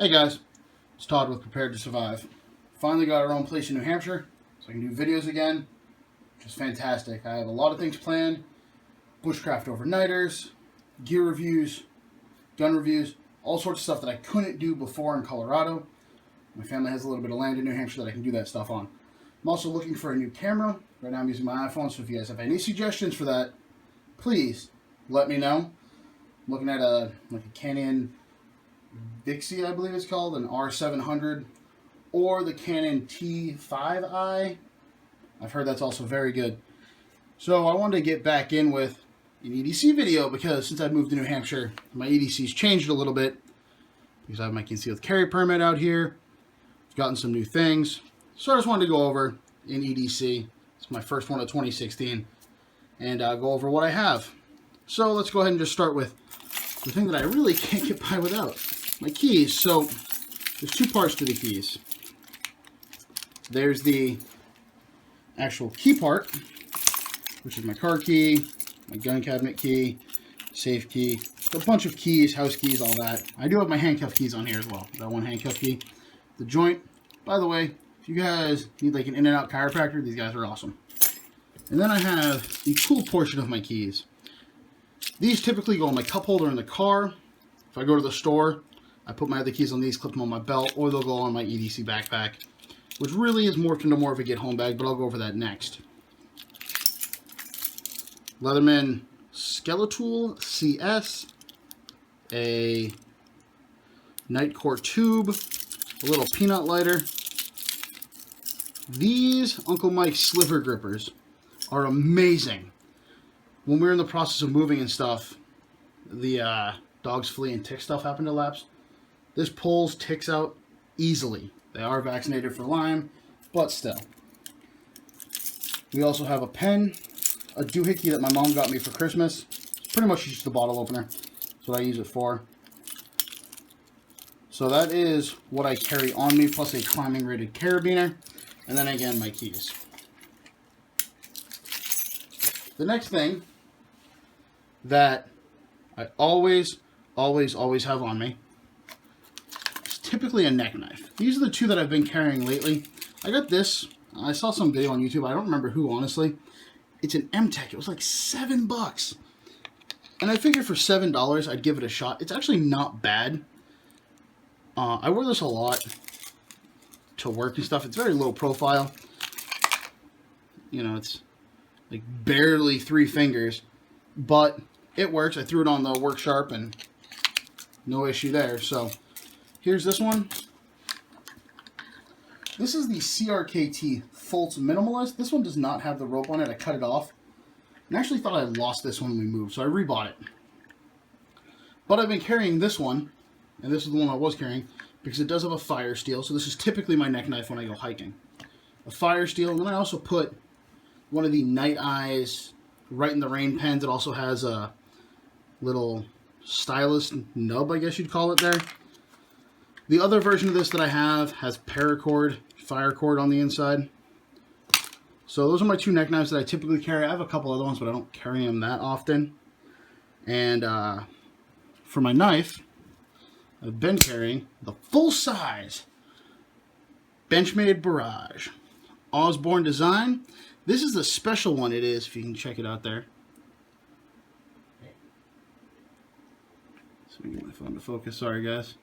Hey guys, it's Todd with Prepared to Survive. Finally got our own place in New Hampshire, so I can do videos again, which is fantastic. I have a lot of things planned. Bushcraft overnighters, gear reviews, gun reviews, all sorts of stuff that I couldn't do before in Colorado. My family has a little bit of land in New Hampshire that I can do that stuff on. I'm also looking for a new camera. Right now I'm using my iPhone, so if you guys have any suggestions for that, please let me know. I'm looking at a Canon EDC, I believe it's called, an R700, or the Canon T5i. I've heard that's also very good. So I wanted to get back in with an EDC video because since I moved to New Hampshire, my EDC's changed a little bit because I have my concealed carry permit out here. I've gotten some new things. So I just wanted to go over in EDC. It's my first one of 2016 and go over what I have. So let's go ahead and just start with the thing that I really can't get by without. My keys. So there's two parts to the keys. There's the actual key part, which is my car key, my gun cabinet key, safe key, a bunch of keys, house keys, all that. I do have my handcuff keys on here as well. That one handcuff key. The joint, by the way, if you guys need like an in and out chiropractor, these guys are awesome. And then I have the cool portion of my keys. These typically go in my cup holder in the car. If I go to the store, I put my other keys on these, clip them on my belt, or they'll go on my EDC backpack, which really is morphed into more of a get-home bag, but I'll go over that next. Leatherman Skeletal CS, a Nightcore tube, a little peanut lighter. These Uncle Mike's sliver grippers are amazing. When we were in the process of moving and stuff, the dogs, flea, and tick stuff happened to lapse. This pulls ticks out easily. They are vaccinated for Lyme, but still. We also have a pen, a doohickey that my mom got me for Christmas. It's pretty much just a bottle opener. That's what I use it for. So that is what I carry on me, plus a climbing rated carabiner. And then again, my keys. The next thing that I always have on me is typically a neck knife. These are the two that I've been carrying lately. I got this. I saw some video on YouTube. I don't remember who, honestly. It's an M-Tech. It was like $7. And I figured for $7, I'd give it a shot. It's actually not bad. I wear this a lot to work and stuff. It's very low profile. You know, it's like barely 3 fingers, but it works. I threw it on the Work Sharp and no issue there. So here's this one. This is the CRKT Fultz Minimalist. This one does not have the rope on it. I cut it off and actually thought I lost this when we moved, so I rebought it. But I've been carrying this one, and this is the one I was carrying, because it does have a fire steel. So this is typically my neck knife when I go hiking. A fire steel, and then I also put one of the Night Eyes Right in the Rain pens. It also has a little stylus nub, I guess you'd call it there. The other version of this that I have has paracord, fire cord on the inside. So those are my two neck knives that I typically carry. I have a couple other ones, but I don't carry them that often. And for my knife, I've been carrying the full-size Benchmade Barrage. Osborne design. This is the special one it is, if you can check it out there. Let me get my phone to focus. Sorry, guys.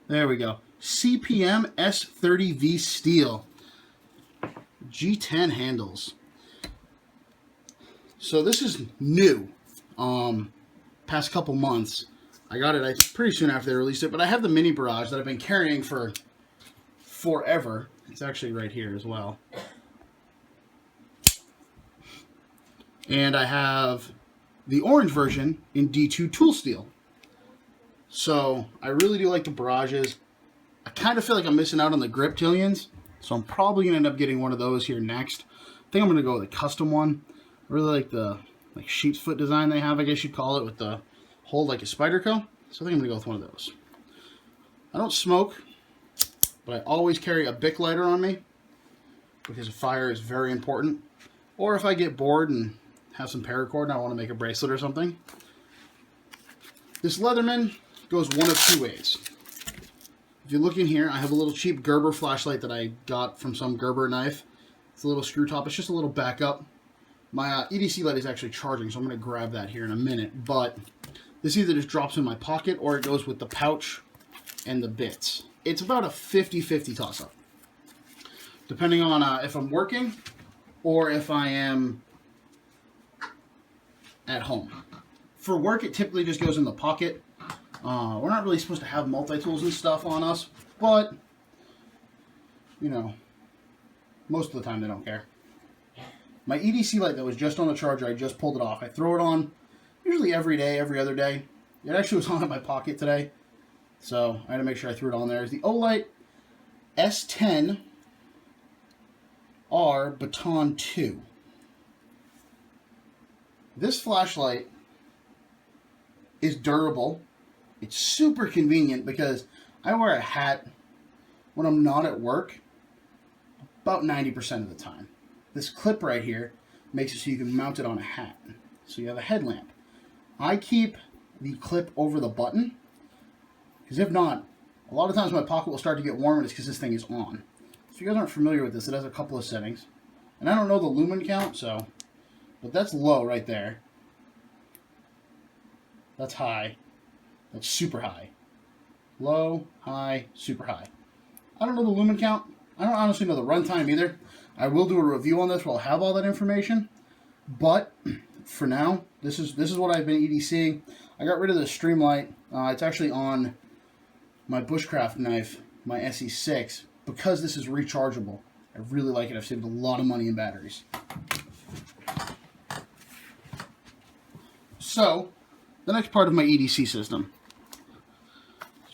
There we go. CPM S30V steel. G10 handles. So this is new. Past couple months. I got it pretty soon after they released it, but I have the mini Barrage that I've been carrying for forever. It's actually right here as well. And I have the orange version in D2 tool steel. So I really do like the Barrages. I kind of feel like I'm missing out on the Griptilians, so I'm probably going to end up getting one of those here next. I think I'm going to go with a custom one. I really like the sheep's foot design they have, I guess you'd call it, with the hold like a Spyderco. So I think I'm going to go with one of those. I don't smoke, but I always carry a Bic lighter on me because fire is very important. Or if I get bored and have some paracord and I want to make a bracelet or something. This Leatherman goes one of two ways. If you look in here, I have a little cheap Gerber flashlight that I got from some Gerber knife. It's a little screw top. It's just a little backup. My EDC light is actually charging, so I'm going to grab that here in a minute. But this either just drops in my pocket or it goes with the pouch and the bits. It's about a 50-50 toss-up, depending on if I'm working or if I am at home. For work, it typically just goes in the pocket. We're not really supposed to have multi-tools and stuff on us, but, you know, most of the time they don't care. My EDC light that was just on the charger, I just pulled it off. I throw it on usually every day, every other day. It actually was on in my pocket today, so I had to make sure I threw it on there. It's the Olight S10R Baton 2. This flashlight is durable. It's super convenient because I wear a hat when I'm not at work about 90% of the time. This clip right here makes it so you can mount it on a hat. So you have a headlamp. I keep the clip over the button because if not, a lot of times my pocket will start to get warm and it's because this thing is on. If you guys aren't familiar with this, it has a couple of settings. And I don't know the lumen count, but that's low right there. That's high. That's super high. Low, high, super high. I don't know the lumen count. I don't honestly know the runtime either. I will do a review on this where I'll have all that information. But for now, this is what I've been EDCing. I got rid of the Streamlight. It's actually on my bushcraft knife, my SE6, because this is rechargeable. I really like it. I've saved a lot of money in batteries. So, the next part of my EDC system.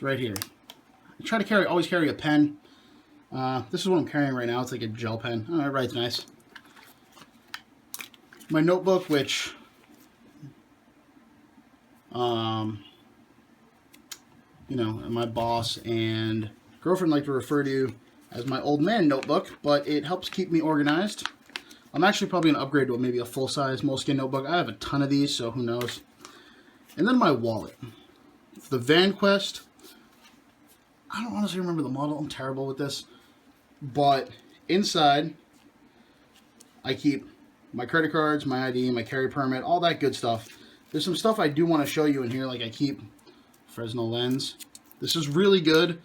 Right here. I try to always carry a pen. This is what I'm carrying right now. It's like a gel pen. Oh, it writes nice. My notebook, which you know, my boss and girlfriend like to refer to as my old man notebook, but it helps keep me organized. I'm actually probably going to upgrade to maybe a full-size moleskin notebook. I have a ton of these, so who knows. And then my wallet. It's the VanQuest. I don't honestly remember the model. I'm terrible with this. But inside, I keep my credit cards, my ID, my carry permit, all that good stuff. There's some stuff I do want to show you in here, like I keep Fresnel lens. This is really good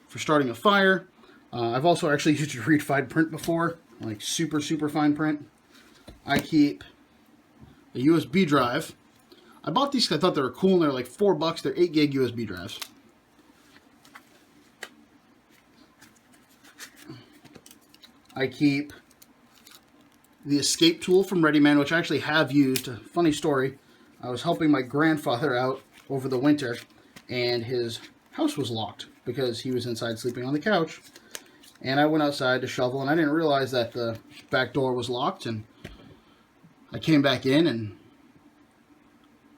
for starting a fire. I've also actually used to read fine print before, like super, super fine print. I keep a USB drive. I bought these because I thought they were cool, and they're like $4. They're 8 gig USB drives. I keep the escape tool from ReadyMan, which I actually have used. Funny story, I was helping my grandfather out over the winter, and his house was locked because he was inside sleeping on the couch. And I went outside to shovel, and I didn't realize that the back door was locked, and I came back in, and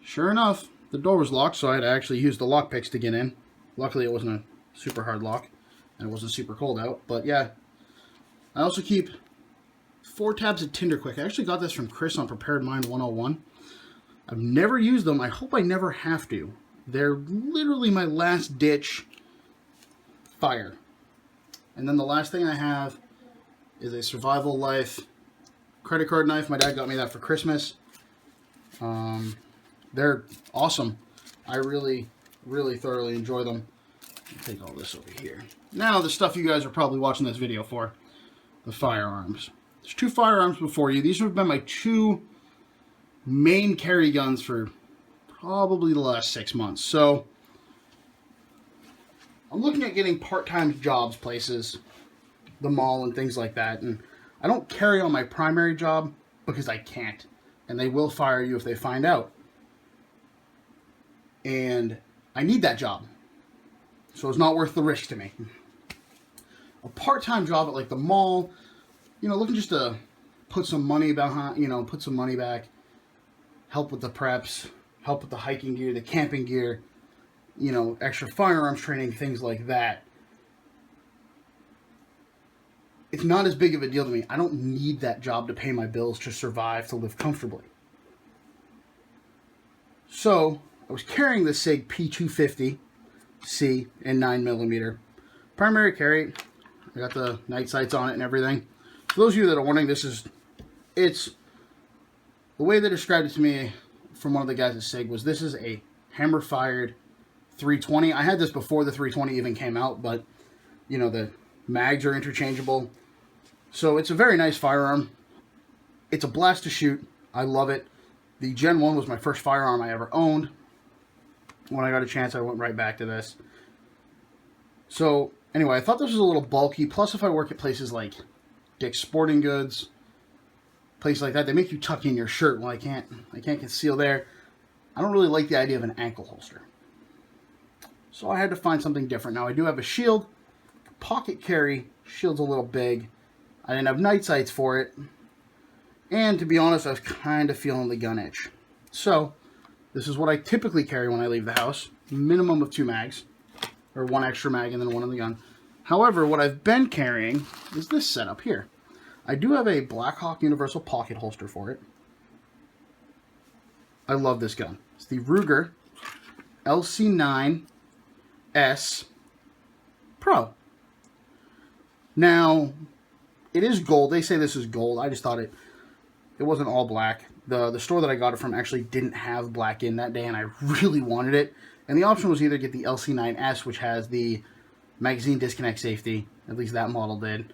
sure enough, the door was locked, so I had to actually use the lock picks to get in. Luckily, it wasn't a super hard lock, and it wasn't super cold out, but yeah. I also keep 4 tabs of Tinder Quick. I actually got this from Chris on Prepared Mind 101. I've never used them. I hope I never have to. They're literally my last ditch fire. And then the last thing I have is a Survival Life credit card knife. My dad got me that for Christmas. They're awesome. I really, really thoroughly enjoy them. I'll take all this over here. Now, the stuff you guys are probably watching this video for. The firearms. There's 2 firearms before you. These have been my 2 main carry guns for probably the last 6 months. So I'm looking at getting part-time jobs places, the mall and things like that. And I don't carry on my primary job because I can't. And they will fire you if they find out. And I need that job. So it's not worth the risk to me. A part-time job at like the mall, you know, looking just to put some money behind, you know, put some money back, help with the preps, help with the hiking gear, the camping gear, you know, extra firearms training, things like that. It's not as big of a deal to me. I don't need that job to pay my bills, to survive, to live comfortably. So I was carrying the SIG P250 EDC in 9mm. Primary carry. I got the night sights on it and everything. For those of you that are wondering, it's the way they described it to me from one of the guys at SIG was this is a hammer-fired 320. I had this before the 320 even came out, but you know, the mags are interchangeable. So it's a very nice firearm. It's a blast to shoot. I love it. The Gen 1 was my first firearm I ever owned. When I got a chance, I went right back to this. So anyway, I thought this was a little bulky. Plus, if I work at places like Dick's Sporting Goods, places like that, they make you tuck in your shirt. Well, I can't conceal there. I don't really like the idea of an ankle holster. So I had to find something different. Now I do have a shield, pocket carry. Shield's a little big. I didn't have night sights for it. And to be honest, I was kind of feeling the gun itch. So this is what I typically carry when I leave the house. Minimum of 2 mags. Or 1 extra mag and then 1 in the gun. However, what I've been carrying is this setup here. I do have a Blackhawk Universal Pocket holster for it. I love this gun. It's the Ruger LC9S Pro. Now, it is gold. They say this is gold. I just thought it wasn't all black. The store that I got it from actually didn't have black in that day, and I really wanted it. And the option was either get the LC9S, which has the magazine disconnect safety. At least that model did.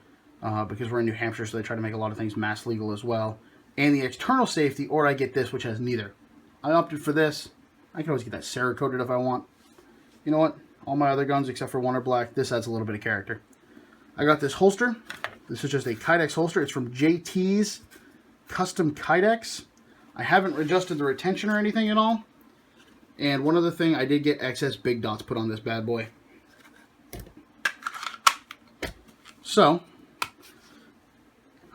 Because we're in New Hampshire, so they try to make a lot of things mass legal as well. And the external safety, or I get this, which has neither. I opted for this. I can always get that Cerakoted if I want. You know what? All my other guns, except for one, are black. This adds a little bit of character. I got this holster. This is just a Kydex holster. It's from JT's Custom Kydex. I haven't adjusted the retention or anything at all. And one other thing, I did get excess big dots put on this bad boy. So,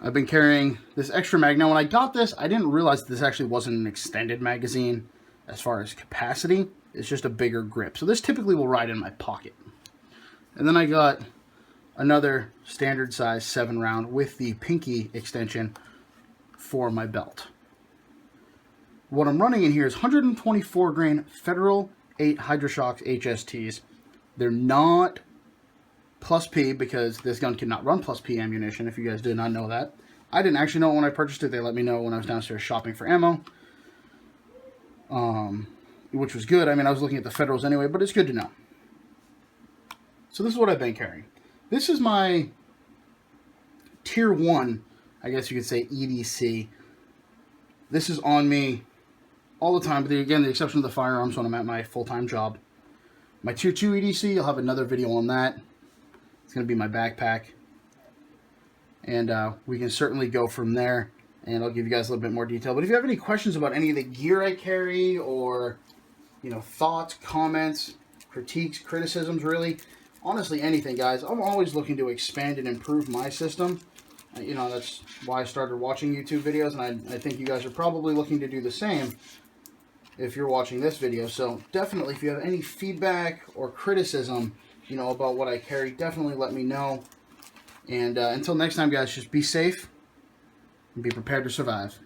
I've been carrying this extra mag. Now, when I got this, I didn't realize this actually wasn't an extended magazine as far as capacity. It's just a bigger grip. So this typically will ride in my pocket. And then I got another standard size 7-round with the pinky extension for my belt. What I'm running in here is 124 grain Federal 8 Hydroshocks HSTs. They're not plus P because this gun cannot run plus P ammunition, if you guys did not know that. I didn't actually know it when I purchased it. They let me know when I was downstairs shopping for ammo. Which was good. I mean, I was looking at the Federals anyway, but it's good to know. So this is what I've been carrying. This is my Tier 1, I guess you could say, EDC. This is on me all the time, but again, the exception of the firearms when I'm at my full-time job. My Tier 2 EDC, I'll have another video on that. It's going to be my backpack. And we can certainly go from there, and I'll give you guys a little bit more detail. But if you have any questions about any of the gear I carry, or, you know, thoughts, comments, critiques, criticisms, really, honestly, anything, guys, I'm always looking to expand and improve my system. You know, that's why I started watching YouTube videos, and I think you guys are probably looking to do the same if you're watching this video. So definitely, if you have any feedback or criticism, you know, about what I carry, definitely let me know. And until next time, guys, just be safe and be prepared to survive.